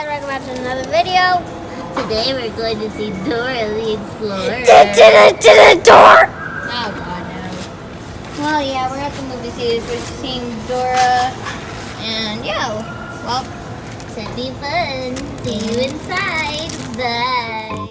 guys, welcome back to another video. Today we're going to see Dora the Explorer. Dora! Oh god, no. Well, yeah, we're at the movie theaters. We're seeing Dora. And yeah, well, It's gonna be fun. See you inside. Bye.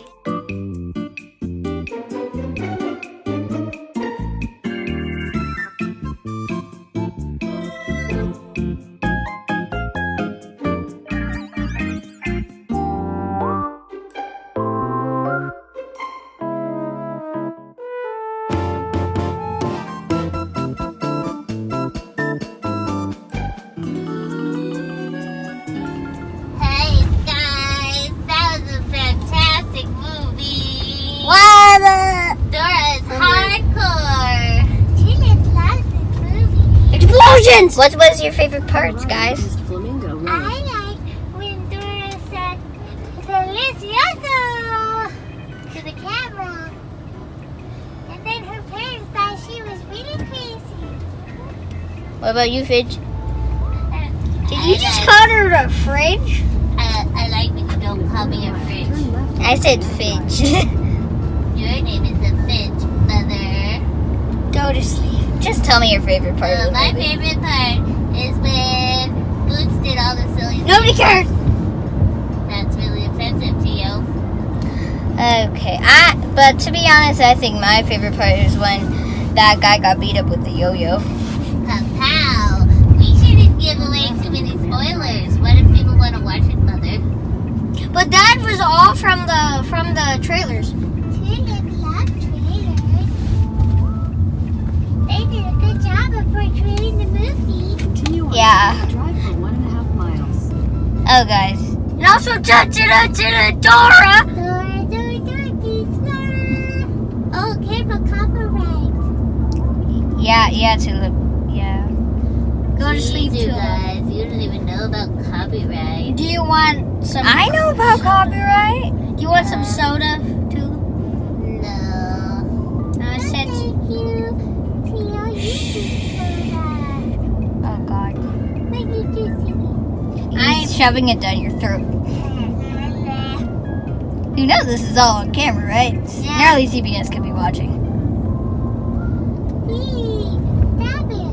what? Dora is hardcore. Tulip loves the movie. Explosions! What was your favorite parts, guys? I like when Dora said delicioso to the camera. And then her parents thought she was really crazy. What about you, Fidge? Did you just call her a fridge? I like when you don't call me a fridge. I said Fidge. Your name is a fidge, mother. Go to sleep. Just tell me your favorite part of the My movie. favorite part is when Boots did all the silly Nobody things. cares. That's really offensive to you. Okay, but to be honest, I think my favorite part is when that guy got beat up with the yo-yo. Pal, we shouldn't give away too many spoilers. What if people want to watch it, mother? But that was all from the trailers. Tulip loved trailers. They did a good job of portraying the movie. Yeah. Drive for 1.5 miles. Oh, guys. And also, Dora. Dora, oh, careful, copyright. Yeah, Tulip. Yeah. Go to sleep, You Tulip. guys, you don't even know about copyright. Do you want some? I know about copyright. Do you want some soda, Tulip? No. I said. Thank you. Cleo, you soda. Oh God. What did you do? I'm shoving it down your throat. You know this is all on camera, right? Yeah. Nerlie CBS could be watching. Stop it.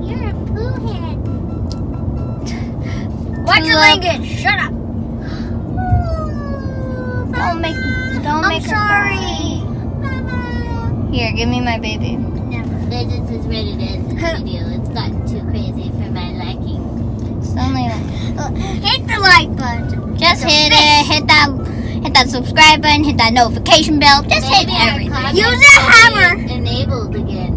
You're a poo head. Watch your language. Shut up. Don't make I'm her sorry. cry. Mama. Here, give me my baby. Fidgets is ready to end this video. It's gotten too crazy for my liking. It's only Hit the like button. just hit it. Hit that subscribe button. Hit that notification bell. Just hit everything. Use a hammer. Enabled again.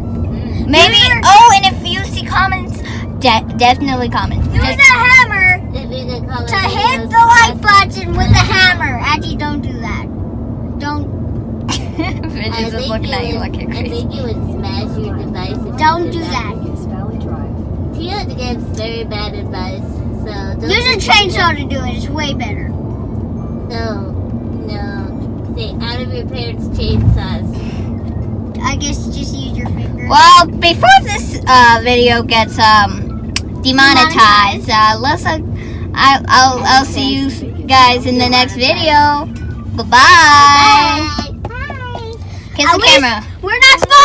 Maybe. Oh, and if you see comments, definitely comment. Use Just- a hammer to hit the like button with a hammer. Actually, don't do that. Don't. Fidgets is looking at you like you're I crazy. think you would smash your device. If Don't you do did that. It's Valley Drive. Tia gives very bad advice, so don't. Use a do chainsaw that. to do it. It's way better. No. Stay out of your parents' chainsaws. I guess just use your finger. Well, before this video gets demonetized, I'll see you guys in the next video. Goodbye. Bye. Kiss the camera. We're not sponsored.